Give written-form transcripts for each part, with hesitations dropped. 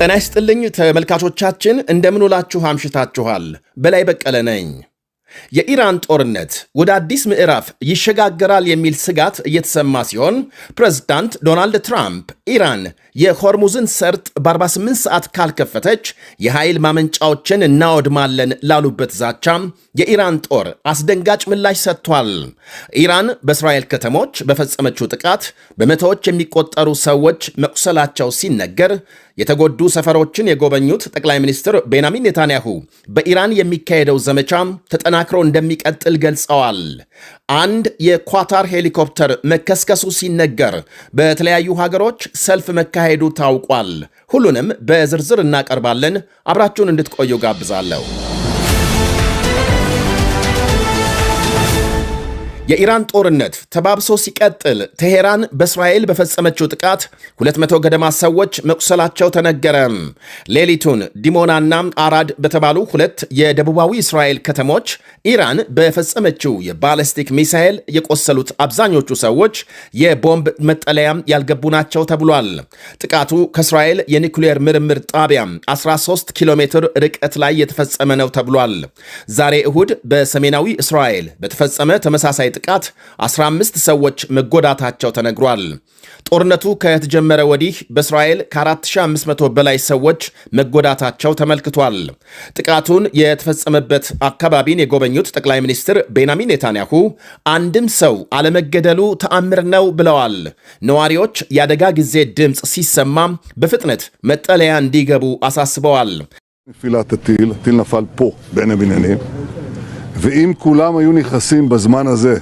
ጤና ይስጥልኝ ተመልካቾቻችን፣ እንደምን ውላችሁ አምሽታችኋል? በላይ በቀለ ነኝ። የኢራን ጦርነት ወደ አዲስ ምዕራፍ ይሸጋገራል የሚል ስጋት እየተሰማ ሲሆን ፕሬዝዳንት ዶናልድ ትራምፕ ኢራን የሆርሙዝን ሰርጥ በ48 ሰዓት ካልከፈተች የኃይል ማመንጫዎችን እናወድማለን ላሉበት ዛቻም የኢራን ጦር አስደንጋጭ ምላሽ ሰጥቷል። ኢራን በእስራኤል ከተሞች በፈጸመችው ጥቃት በመቶዎች የሚቆጠሩ ሰዎች መቁሰላቸው ሲነገር የተጎዱ ሰፈሮችን የጎበኙት ጠቅላይ ሚኒስትር ቤንያሚን ኔታንያሁ በኢራን የሚካሄደው ዘመቻ ተጠናክሮ እንደሚቀጥል ገልጸዋል። አንድ የኳታር ሄሊኮፕተር መከስከሱ ሲነገር በተለያዩ ሀገሮች ሰልፍ መካሄዱ ታውቋል። ሁሉንም በዝርዝር እናቀርባለን። አብራችሁን እንድትቆዩ ጋብዛለሁ። የኢራን ጦርነት ተባብሶ ሲቀጥል ቴሄራን በእስራኤል በፈጸመችው ጥቃት 200 ገደማ ሰዎች መቁሰላቸው ተነገረ። ሌሊቱን ዲሞናና አራድ በተባሉ ሁለት የደቡባዊ እስራኤል ከተሞች ኢራን በፈጸመችው የባለስቲክ ሚሳኤል የቆሰሉት አብዛኞቹ ሰዎች የቦምብ መጠለያ ያልገቡ ናቸው ተብሏል። ጥቃቱ ከእስራኤል የኒኩሌር ምርምር ጣቢያ 13 ኪሎ ሜትር ርቀት ላይ የተፈጸመ ነው ተብሏል። ዛሬ እሁድ በሰሜናዊ እስራኤል በተፈጸመ ተመሳሳይ ጥቃት 15 ሰዎች መጎዳታቸው ተነግሯል። ጦርነቱ ከተጀመረ ወዲህ በእስራኤል ከ4500 በላይ ሰዎች መጎዳታቸው ተመልክቷል። ጥቃቱን የተፈጸመበት አካባቢን የጎበኙት ጠቅላይ ሚኒስትር ቤንያሚን ኔታንያሁ አንድም ሰው አለመገደሉ ተአምር ነው ብለዋል። ነዋሪዎች የአደጋ ጊዜ ድምፅ ሲሰማ በፍጥነት መጠለያ እንዲገቡ አሳስበዋል። נפילת הטיל נפל פה בין הבניינים ואם כולם היו נכנסים בזמן הזה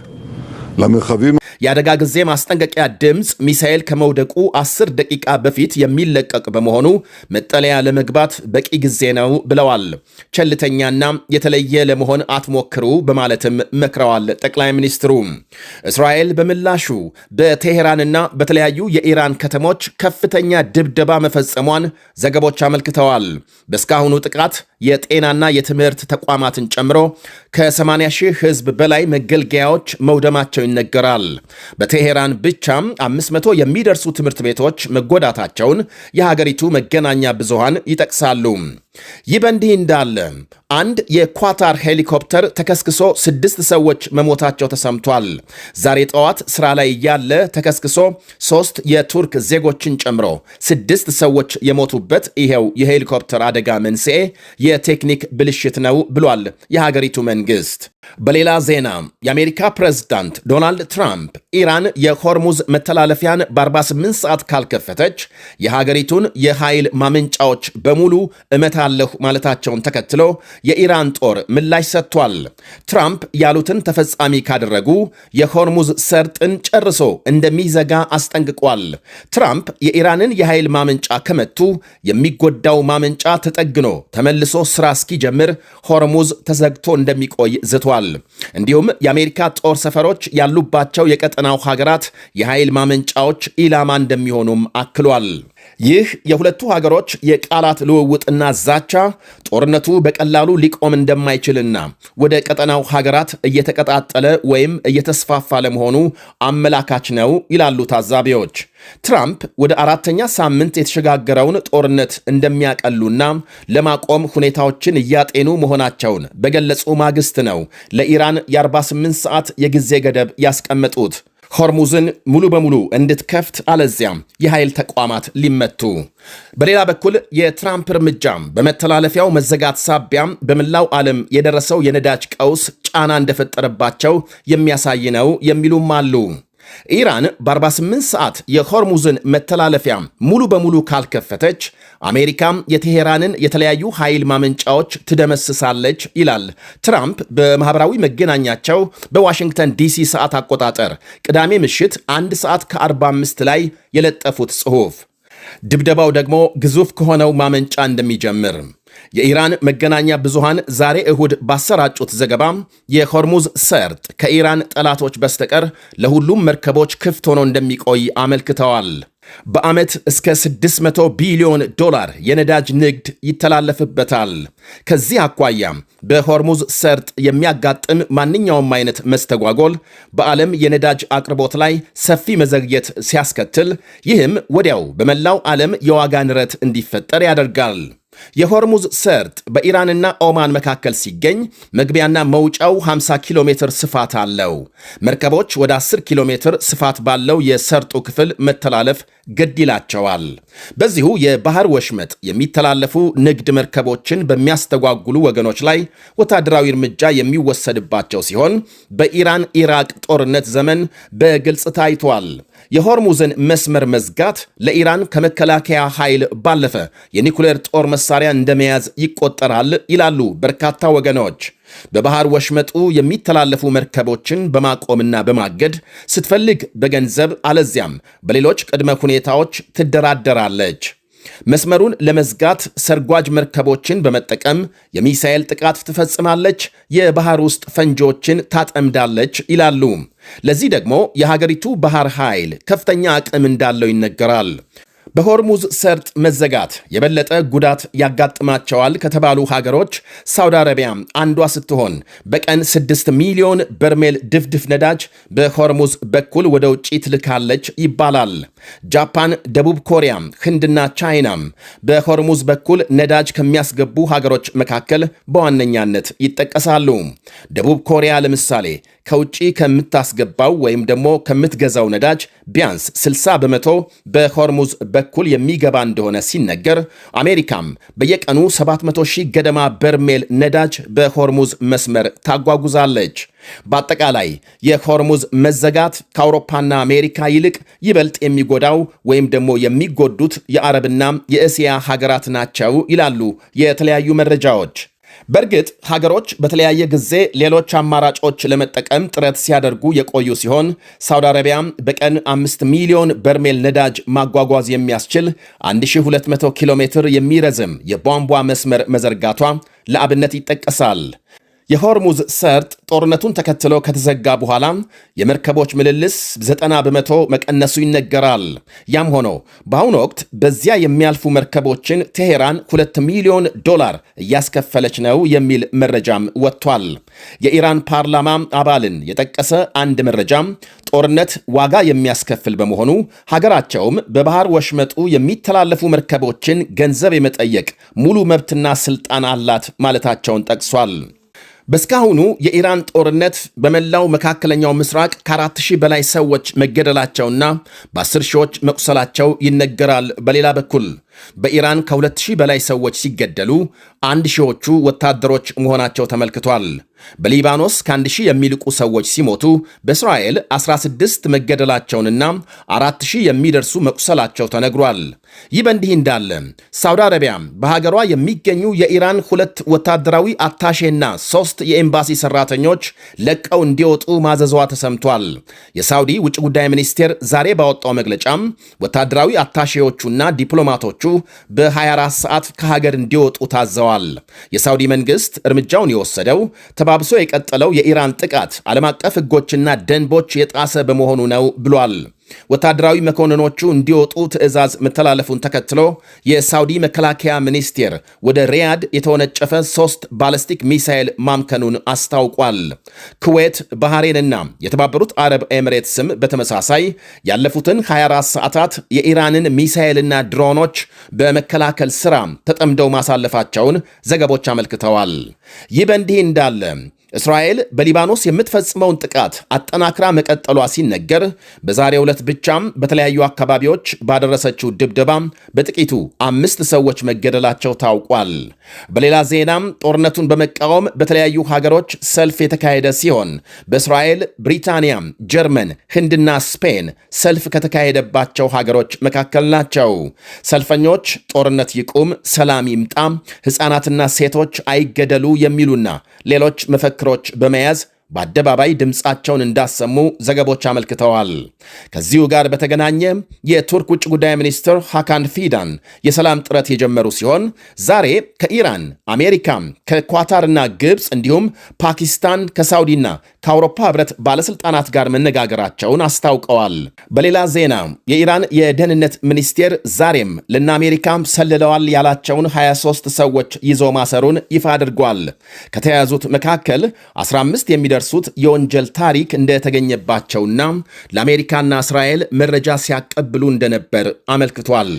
למרחבים የአደጋ ጊዜ ማስጠንቀቂያ ድምፅ ሚሳኤል ከመውደቁ 10 ደቂቃ በፊት የሚለቀቅ በመሆኑ መጠለያ ለመግባት በቂ ጊዜ ነው ብለዋል። ቸልተኛና የተለየ ለመሆን አትሞክሩ በማለትም መክረዋል ጠቅላይ ሚኒስትሩ። እስራኤል በምላሹ በቴሄራንና በተለያዩ የኢራን ከተሞች ከፍተኛ ድብደባ መፈጸሟን ዘገቦች አመልክተዋል። በእስካሁኑ ጥቃት የጤናና የትምህርት ተቋማትን ጨምሮ ከ80 ሺህ ሕዝብ በላይ መገልገያዎች መውደማቸው ይነገራል። በቴሄራን ብቻም 500 የሚደርሱ ትምህርት ቤቶች መጎዳታቸውን የሀገሪቱ መገናኛ ብዙሃን ይጠቅሳሉ። ይህ በእንዲህ እንዳለ አንድ የኳታር ሄሊኮፕተር ተከስክሶ 6 ሰዎች መሞታቸው ተሰምቷል። ዛሬ ጠዋት ስራ ላይ ያለ ተከስክሶ 3 የቱርክ ዜጎችን ጨምሮ 6 ሰዎች የሞቱበት ይሄው የሄሊኮፕተር አደጋ መንስኤ የቴክኒክ ብልሽት ነው ብሏል የሀገሪቱ መንግስት። በሌላ ዜና የአሜሪካ ፕሬዝዳንት ዶናልድ ትራምፕ ኢራን የሆርሙዝ መተላለፊያን በ48 ሰዓት ካልከፈተች የሀገሪቱን የኃይል ማመንጫዎች በሙሉ እመታለሁ ማለታቸውን ተከትሎ የኢራን ጦር ምላሽ ሰጥቷል። ትራምፕ ያሉትን ተፈጻሚ ካደረጉ የሆርሙዝ ሰርጥን ጨርሶ እንደሚዘጋ አስጠንቅቋል። ትራምፕ የኢራንን የኃይል ማመንጫ ከመቱ የሚጎዳው ማመንጫ ተጠግኖ ተመልሶ ስራ እስኪጀምር ሆርሙዝ ተዘግቶ እንደሚቆይ ዝቷል። እንዲሁም የአሜሪካ ጦር ሰፈሮች ያሉባቸው የቀጠናው ሀገራት የኃይል ማመንጫዎች ኢላማ እንደሚሆኑም አክሏል። ይህ የሁለቱ ሀገሮች የቃላት ልውውጥና ዛቻ ጦርነቱ በቀላሉ ሊቆም እንደማይችልና ወደ ቀጠናው ሀገራት እየተቀጣጠለ ወይም እየተስፋፋ ለመሆኑ አመላካች ነው ይላሉ ታዛቢዎች። ትራምፕ ወደ 4ኛ ሳምንት የተሸጋገረውን ጦርነት እንደሚያቀሉና ለማቆም ሁኔታዎችን እያጤኑ መሆናቸውን በገለጹ ማግስት ነው ለኢራን የ48 ሰዓት የጊዜ ገደብ ያስቀመጡት። ሆርሙዝን ሙሉ በሙሉ እንድትከፍት አለዚያም የኃይል ተቋማት ሊመቱ። በሌላ በኩል የትራምፕ እርምጃም በመተላለፊያው መዘጋት ሳቢያም በመላው ዓለም የደረሰው የነዳጅ ቀውስ ጫና እንደፈጠረባቸው የሚያሳይ ነው የሚሉም አሉ። ኢራን በ48 ሰዓት የሆርሙዝን መተላለፊያ ሙሉ በሙሉ ካልከፈተች አሜሪካም የቴሄራንን የተለያዩ ኃይል ማመንጫዎች ትደመስሳለች ይላል ትራምፕ በማኅበራዊ መገናኛቸው በዋሽንግተን ዲሲ ሰዓት አቆጣጠር ቅዳሜ ምሽት 1 ሰዓት ከ45 ላይ የለጠፉት ጽሑፍ። ድብደባው ደግሞ ግዙፍ ከሆነው ማመንጫ እንደሚጀምር የኢራን መገናኛ ብዙሃን ዛሬ እሁድ ባሰራጩት ዘገባ የሆርሙዝ ሰርጥ ከኢራን ጠላቶች በስተቀር ለሁሉም መርከቦች ክፍት ሆኖ እንደሚቆይ አመልክተዋል። በዓመት እስከ 600 ቢሊዮን ዶላር የነዳጅ ንግድ ይተላለፍበታል። ከዚህ አኳያ በሆርሙዝ ሰርጥ የሚያጋጥም ማንኛውም አይነት መስተጓጎል በዓለም የነዳጅ አቅርቦት ላይ ሰፊ መዘግየት ሲያስከትል፣ ይህም ወዲያው በመላው ዓለም የዋጋ ንረት እንዲፈጠር ያደርጋል። የሆርሙዝ ሰርጥ በኢራንና ኦማን መካከል ሲገኝ መግቢያና መውጫው 50 ኪሎ ሜትር ስፋት አለው። መርከቦች ወደ 10 ኪሎ ሜትር ስፋት ባለው የሰርጡ ክፍል መተላለፍ ግድ ይላቸዋል። በዚሁ የባህር ወሽመጥ የሚተላለፉ ንግድ መርከቦችን በሚያስተጓጉሉ ወገኖች ላይ ወታደራዊ እርምጃ የሚወሰድባቸው ሲሆን በኢራን ኢራቅ ጦርነት ዘመን በግልጽ ታይቷል። የሆርሙዝን መስመር መዝጋት ለኢራን ከመከላከያ ኃይል ባለፈ የኒኩሌር ጦር መሳሪያ እንደመያዝ ይቆጠራል ይላሉ በርካታ ወገኖች። በባህር ወሽመጡ የሚተላለፉ መርከቦችን በማቆምና በማገድ ስትፈልግ በገንዘብ አለዚያም በሌሎች ቅድመ ሁኔታዎች ትደራደራለች። መስመሩን ለመዝጋት ሰርጓጅ መርከቦችን በመጠቀም የሚሳኤል ጥቃት ትፈጽማለች፣ የባህር ውስጥ ፈንጂዎችን ታጠምዳለች ይላሉ። ለዚህ ደግሞ የሀገሪቱ ባህር ኃይል ከፍተኛ አቅም እንዳለው ይነገራል። በሆርሙዝ ሰርጥ መዘጋት የበለጠ ጉዳት ያጋጥማቸዋል ከተባሉ ሀገሮች ሳውዲ አረቢያ አንዷ ስትሆን በቀን 6 ሚሊዮን በርሜል ድፍድፍ ነዳጅ በሆርሙዝ በኩል ወደ ውጭ ትልካለች ይባላል። ጃፓን፣ ደቡብ ኮሪያ፣ ህንድና ቻይናም በሆርሙዝ በኩል ነዳጅ ከሚያስገቡ ሀገሮች መካከል በዋነኛነት ይጠቀሳሉ። ደቡብ ኮሪያ ለምሳሌ ከውጭ ከምታስገባው ወይም ደግሞ ከምትገዛው ነዳጅ ቢያንስ 60 በመቶ በሆርሙዝ በኩል የሚገባ እንደሆነ ሲነገር፣ አሜሪካም በየቀኑ 700 ሺህ ገደማ በርሜል ነዳጅ በሆርሙዝ መስመር ታጓጉዛለች። በአጠቃላይ የሆርሙዝ መዘጋት ከአውሮፓና አሜሪካ ይልቅ ይበልጥ የሚጎዳው ወይም ደግሞ የሚጎዱት የአረብና የእስያ ሀገራት ናቸው ይላሉ የተለያዩ መረጃዎች። በእርግጥ ሀገሮች በተለያየ ጊዜ ሌሎች አማራጮች ለመጠቀም ጥረት ሲያደርጉ የቆዩ ሲሆን ሳውዲ አረቢያ በቀን 5 ሚሊዮን በርሜል ነዳጅ ማጓጓዝ የሚያስችል 1200 ኪሎ ሜትር የሚረዝም የቧንቧ መስመር መዘርጋቷ ለአብነት ይጠቀሳል። የሆርሙዝ ሰርጥ ጦርነቱን ተከትሎ ከተዘጋ በኋላ የመርከቦች ምልልስ 90 በመቶ መቀነሱ ይነገራል። ያም ሆኖ በአሁኑ ወቅት በዚያ የሚያልፉ መርከቦችን ቴሄራን 2 ሚሊዮን ዶላር እያስከፈለች ነው የሚል መረጃም ወጥቷል። የኢራን ፓርላማ አባልን የጠቀሰ አንድ መረጃም ጦርነት ዋጋ የሚያስከፍል በመሆኑ ሀገራቸውም በባህር ወሽመጡ የሚተላለፉ መርከቦችን ገንዘብ የመጠየቅ ሙሉ መብትና ስልጣን አላት ማለታቸውን ጠቅሷል። በስካሁኑ የኢራን ጦርነት በመላው መካከለኛው ምስራቅ ከ4000 በላይ ሰዎች መገደላቸውና በ10 ሺዎች መቁሰላቸው ይነገራል። በሌላ በኩል በኢራን ከ2000 በላይ ሰዎች ሲገደሉ 1000ዎቹ ወታደሮች መሆናቸው ተመልክቷል። በሊባኖስ ከ1000 የሚልቁ ሰዎች ሲሞቱ በእስራኤል 16 መገደላቸውንና 4000 የሚደርሱ መቁሰላቸው ተነግሯል። ይህ በእንዲህ እንዳለ ሳውዲ አረቢያ በሀገሯ የሚገኙ የኢራን 2 ወታደራዊ አታሼና 3 የኤምባሲ ሰራተኞች ለቀው እንዲወጡ ማዘዟ ተሰምቷል። የሳውዲ ውጭ ጉዳይ ሚኒስቴር ዛሬ ባወጣው መግለጫም ወታደራዊ አታሼዎቹና ዲፕሎማቶቹ በ24 ሰዓት ከሀገር እንዲወጡ ታዘዋል። የሳውዲ መንግስት እርምጃውን የወሰደው ተባብሶ የቀጠለው የኢራን ጥቃት ዓለም አቀፍ ሕጎችና ደንቦች የጣሰ በመሆኑ ነው ብሏል። ወታደራዊ መኮንኖቹ እንዲወጡ ትዕዛዝ መተላለፉን ተከትሎ የሳውዲ መከላከያ ሚኒስቴር ወደ ሪያድ የተወነጨፈ 3 ባለስቲክ ሚሳኤል ማምከኑን አስታውቋል። ኩዌት፣ ባህሬንና የተባበሩት አረብ ኤሚሬትስም በተመሳሳይ ያለፉትን 24 ሰዓታት የኢራንን ሚሳኤልና ድሮኖች በመከላከል ሥራ ተጠምደው ማሳለፋቸውን ዘገቦች አመልክተዋል። ይህ በእንዲህ እንዳለ እስራኤል በሊባኖስ የምትፈጽመውን ጥቃት አጠናክራ መቀጠሏ ሲነገር በዛሬው ዕለት ብቻም በተለያዩ አካባቢዎች ባደረሰችው ድብደባ በጥቂቱ 5 ሰዎች መገደላቸው ታውቋል። በሌላ ዜናም ጦርነቱን በመቃወም በተለያዩ ሀገሮች ሰልፍ የተካሄደ ሲሆን በእስራኤል፣ ብሪታንያ፣ ጀርመን፣ ህንድና ስፔን ሰልፍ ከተካሄደባቸው ሀገሮች መካከል ናቸው። ሰልፈኞች ጦርነት ይቁም፣ ሰላም ይምጣ፣ ሕፃናትና ሴቶች አይገደሉ የሚሉና ሌሎች መፈክሮች በመያዝ በአደባባይ ድምፃቸውን እንዳሰሙ ዘገቦች አመልክተዋል። ከዚሁ ጋር በተገናኘ የቱርክ ውጭ ጉዳይ ሚኒስትር ሃካን ፊዳን የሰላም ጥረት የጀመሩ ሲሆን ዛሬ ከኢራን፣ አሜሪካ፣ ከኳታርና ግብፅ እንዲሁም ፓኪስታን ከሳውዲና ከአውሮፓ ህብረት ባለስልጣናት ጋር መነጋገራቸውን አስታውቀዋል። በሌላ ዜና የኢራን የደህንነት ሚኒስቴር ዛሬም ለእነ አሜሪካም ሰልለዋል ያላቸውን 23 ሰዎች ይዞ ማሰሩን ይፋ አድርጓል። ከተያዙት መካከል 15 የሚደርሱት የወንጀል ታሪክ እንደተገኘባቸውና ለአሜሪካና እስራኤል መረጃ ሲያቀብሉ እንደነበር አመልክቷል።